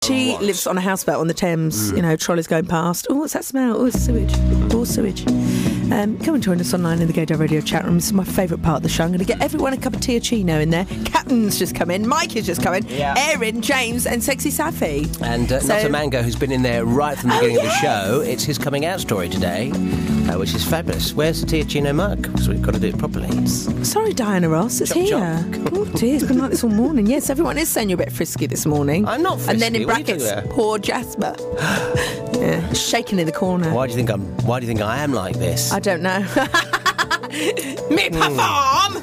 She lives on a houseboat on the Thames, you know, trolleys going past. Oh, what's that smell? Oh, it's sewage. Oh, sewage. Come and join us online in the Gaydar Radio chat room. This is my favourite part of the show. I'm going to get everyone a cup of Teochino in there. Captain's just come in. Mike is just coming. Yeah. Erin, James and Sexy Safi. And not a Mango, who's been in there right from the beginning of the show. It's his coming out story today, which is fabulous. Where's the Teochino mug? Because we've got to do it properly. Sorry, Diana Ross. It's here. Oh, dear. It's been like this all morning. Yes, everyone is saying you're a bit frisky this morning. I'm not frisky. And then in brackets, poor Jasper. Yeah, shaking in the corner. Why do you think I am like this? I don't know. Me perform!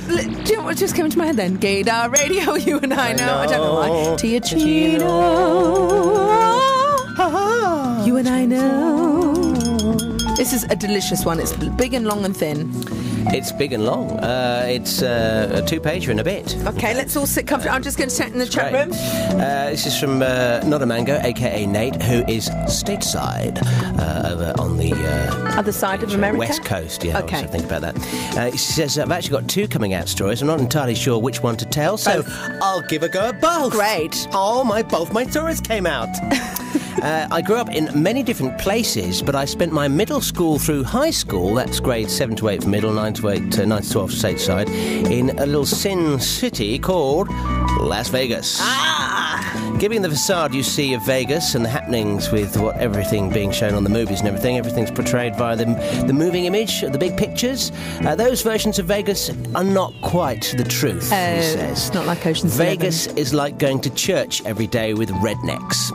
Do you know what just came into my head then? Gaydar Radio, you and I know. I don't know why. Teochino. You and I know. This is a delicious one. It's big and long and thin. It's big and long. It's a two-pager in a bit. Okay, let's all sit comfortably. I'm just going to sit in the chat room. This is from Not a Mango, a.k.a. Nate, who is stateside over on the... other side of America? West Coast, yeah. Okay. I think about that. He says, I've actually got two coming out stories. I'm not entirely sure which one to tell, so I'll give a go at both. Great. Oh, both my stories came out. I grew up in many different places, but I spent my middle school through high school, that's grades 7 to 8 for middle, 9 to 8, 9 to 12 for stateside, in a little sin city called Las Vegas. Given the facade you see of Vegas and the happenings with everything being shown on the movies and everything's portrayed via the moving image, the big pictures, those versions of Vegas are not quite the truth, he says. It's not like Ocean's Vegas is like going to church every day with rednecks.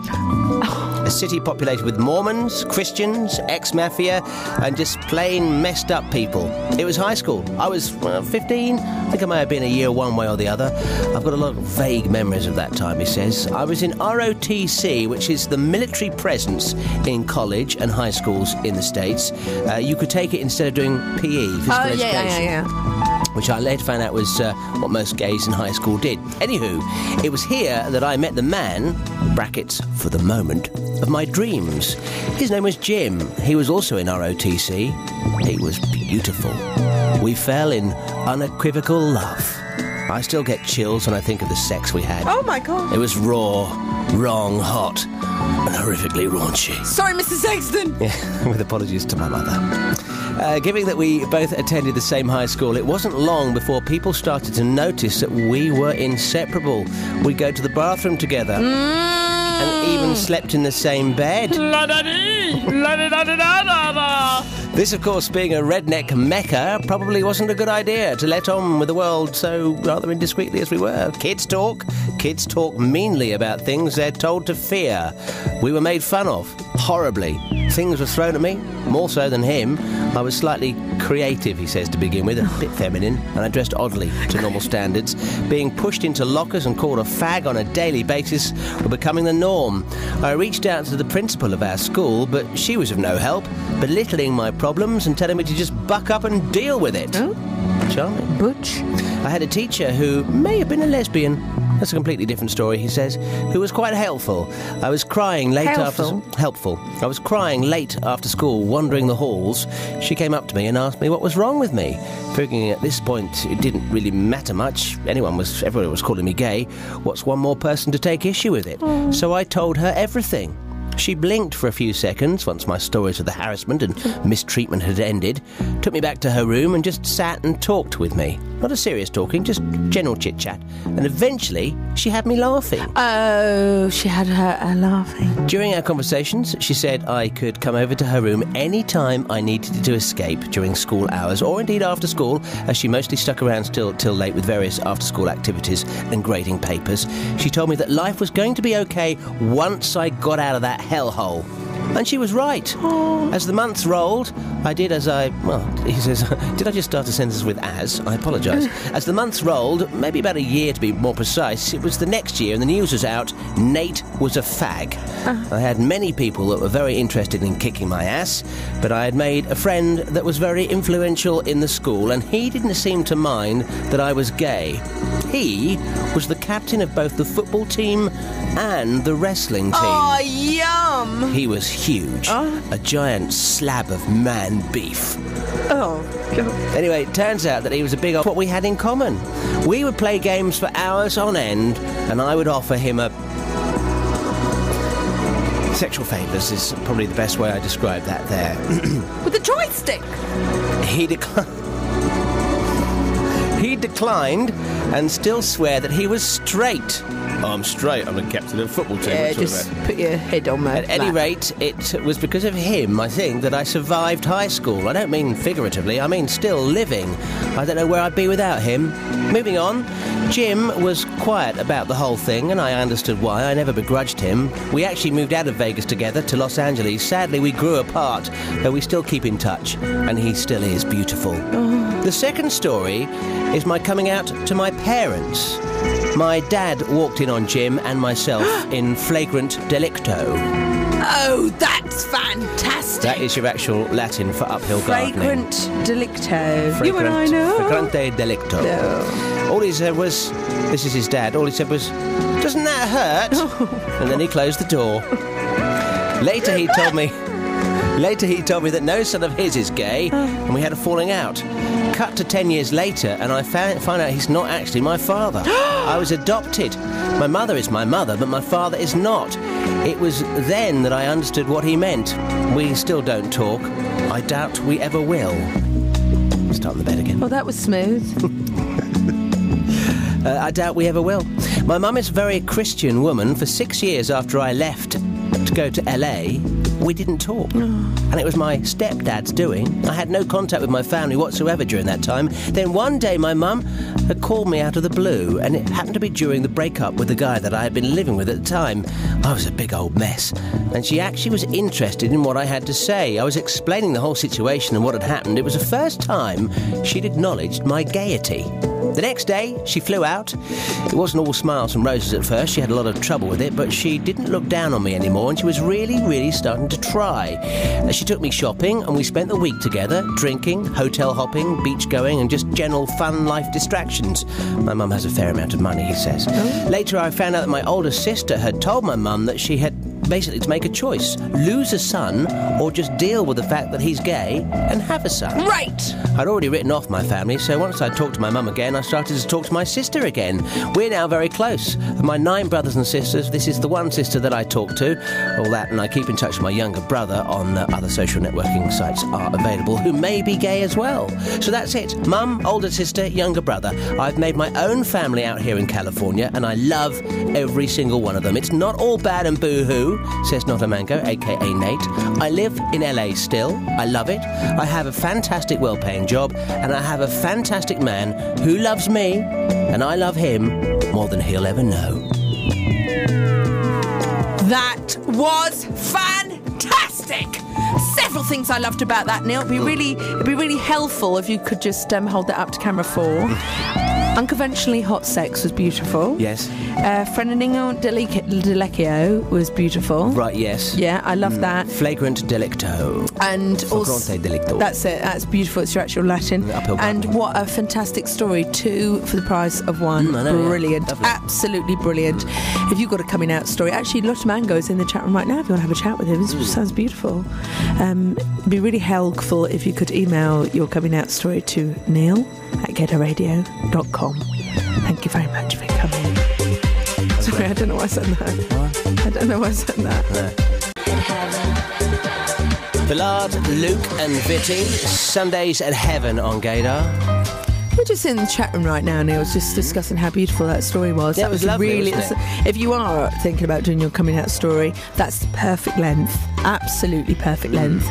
A city populated with Mormons, Christians, ex-mafia, and just plain messed up people. It was high school. I was 15. I think I may have been a year one way or the other. I've got a lot of vague memories of that time, he says. I was in ROTC, which is the military presence in college and high schools in the States. You could take it instead of doing PE, physical education. Yeah. Which I later found out was what most gays in high school did. Anywho, it was here that I met the man, brackets, for the moment, of my dreams. His name was Jim. He was also in ROTC. He was beautiful. We fell in unequivocal love. I still get chills when I think of the sex we had. Oh, my God. It was raw, wrong, hot, and horrifically raunchy. Sorry, Mr. Sexton. Yeah, with apologies to my mother. Given that we both attended the same high school, it wasn't long before people started to notice that we were inseparable. We'd go to the bathroom together and even slept in the same bed. This, of course, being a redneck mecca, probably wasn't a good idea to let on with the world so rather indiscreetly as we were. Kids talk meanly about things they're told to fear. We were made fun of, horribly. Things were thrown at me, more so than him. I was slightly creative, he says, to begin with, a bit feminine, and I dressed oddly to normal standards. Being pushed into lockers and called a fag on a daily basis were becoming the norm. I reached out to the principal of our school, but she was of no help, belittling my problems and telling me to just buck up and deal with it. Oh. Charming. Butch. I had a teacher who may have been a lesbian. That's a completely different story, he says, who was quite helpful. I was crying late Helpful. I was crying late after school, wandering the halls. She came up to me and asked me what was wrong with me. Figuring at this point it didn't really matter much. Everyone was calling me gay. What's one more person to take issue with it? So I told her everything. She blinked for a few seconds once my stories of the harassment and mistreatment had ended, took me back to her room and just sat and talked with me. Not a serious talking, just general chit-chat. And eventually, she had me laughing. Oh, she had her laughing. During our conversations, she said I could come over to her room any time I needed to escape during school hours, or indeed after school, as she mostly stuck around till late with various after-school activities and grading papers. She told me that life was going to be okay once I got out of that hellhole. And she was right. As the months rolled, I did as I... Well, he says... Did I just start a sentence with as? I apologise. As the months rolled, maybe about a year to be more precise, it was the next year and the news was out, Nate was a fag. I had many people that were very interested in kicking my ass, but I had made a friend that was very influential in the school, and he didn't seem to mind that I was gay. He was the captain of both the football team and the wrestling team. Oh, yum! He was huge. A giant slab of man beef. Oh, God. Anyway, it turns out that he was a big old... what we had in common. We would play games for hours on end, and I would offer him a... sexual favours is probably the best way I describe that there. With a joystick? He declined and still swear that he was straight. Oh, I'm straight. I'm the captain of the football team. Yeah, just put your head on my At any rate, it was because of him, I think, that I survived high school. I don't mean figuratively, I mean still living. I don't know where I'd be without him. Moving on, Jim was quiet about the whole thing, and I understood why. I never begrudged him. We actually moved out of Vegas together to Los Angeles. Sadly, we grew apart, though we still keep in touch, and he still is beautiful. The second story is my coming out to my parents. My dad walked in on Jim and myself in flagrant delicto. Oh, that's fantastic. That is your actual Latin for uphill gardening. Flagrant delicto. You and I know. Flagrante delicto. No. All he said was, this is his dad, all he said was, doesn't that hurt? And then he closed the door. Later he told me that no son of his is gay, and we had a falling out. Cut to 10 years later, and I find out he's not actually my father. I was adopted. My mother is my mother, but my father is not. It was then that I understood what he meant. We still don't talk. I doubt we ever will. Start on the bed again. Well, that was smooth. I doubt we ever will. My mum is a very Christian woman. For 6 years after I left to go to LA, we didn't talk. And it was my stepdad's doing. I had no contact with my family whatsoever during that time. Then one day my mum had called me out of the blue, and it happened to be during the breakup with the guy that I had been living with at the time. I was a big old mess. And she actually was interested in what I had to say. I was explaining the whole situation and what had happened. It was the first time she'd acknowledged my gaiety. The next day, she flew out. It wasn't all smiles and roses at first. She had a lot of trouble with it, but she didn't look down on me anymore, and she was really, really starting to try. She took me shopping, and we spent the week together, drinking, hotel hopping, beach going, and just general fun life distractions. My mum has a fair amount of money, he says. Later, I found out that my older sister had told my mum that she had basically to make a choice. Lose a son, or just deal with the fact that he's gay and have a son. Right! I'd already written off my family, so once I talked to my mum again, I started to talk to my sister again. We're now very close. Of my 9 brothers and sisters, this is the one sister that I talk to. All that, and I keep in touch with my younger brother on other social networking sites are available, who may be gay as well. So that's it. Mum, older sister, younger brother. I've made my own family out here in California, and I love every single one of them. It's not all bad and boo-hoo, says Not a Mango, a.k.a. Nate. I live in LA still. I love it. I have a fantastic, well-paying job, and I have a fantastic man who loves me, and I love him more than he'll ever know. That was fantastic! Several things I loved about that, Neil. It'd be really helpful if you could just hold that up to camera 4. Unconventionally hot sex was beautiful. Yes. Frenningo Delecchio was beautiful. Right, yes. Yeah, I love that. Flagrant delicto. And also, Flagrante delicto. That's it. That's beautiful. It's your actual Latin. And what a fantastic story. 2 for the price of 1. I know, brilliant. yeah. Absolutely brilliant. If you've got a coming out story, actually, Lot Mango is in the chat room right now if you want to have a chat with him. This sounds beautiful. It'd be really helpful if you could email your coming out story to neil@gaydarradio.com. Thank you very much for coming. Sorry, I don't know why I said that. What? I don't know why I said that. No. Billard, Luke and Vitty, Sundays at Heaven on Gaydar. We're just in the chat room right now, Neil, just discussing how beautiful that story was. Yeah, that it was lovely, really, wasn't it? If you are thinking about doing your coming out story, that's the perfect length. Absolutely perfect length.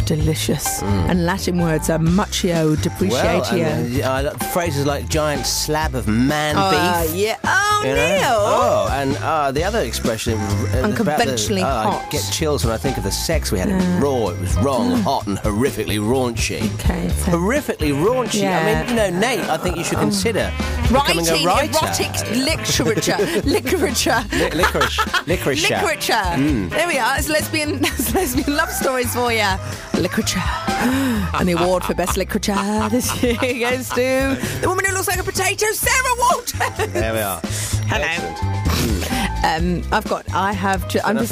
Delicious. And Latin words are mucho depreciatio. Well, phrases like giant slab of man beef. Yeah. Oh, You know? Neil. Oh, and the other expression... Unconventionally hot. I get chills when I think of the sex we had. It was raw, it was wrong, hot and horrifically raunchy. Okay. So Horrifically raunchy. Yeah. I mean, you know, Nate, I think you should consider becoming a writer. Erotic literature. Licorice. There we are. It's lesbian love stories for you. Literature. And the award for best literature this year goes to the woman who looks like a potato, Sarah Walter. There we are. Hello. Excellent. I'm just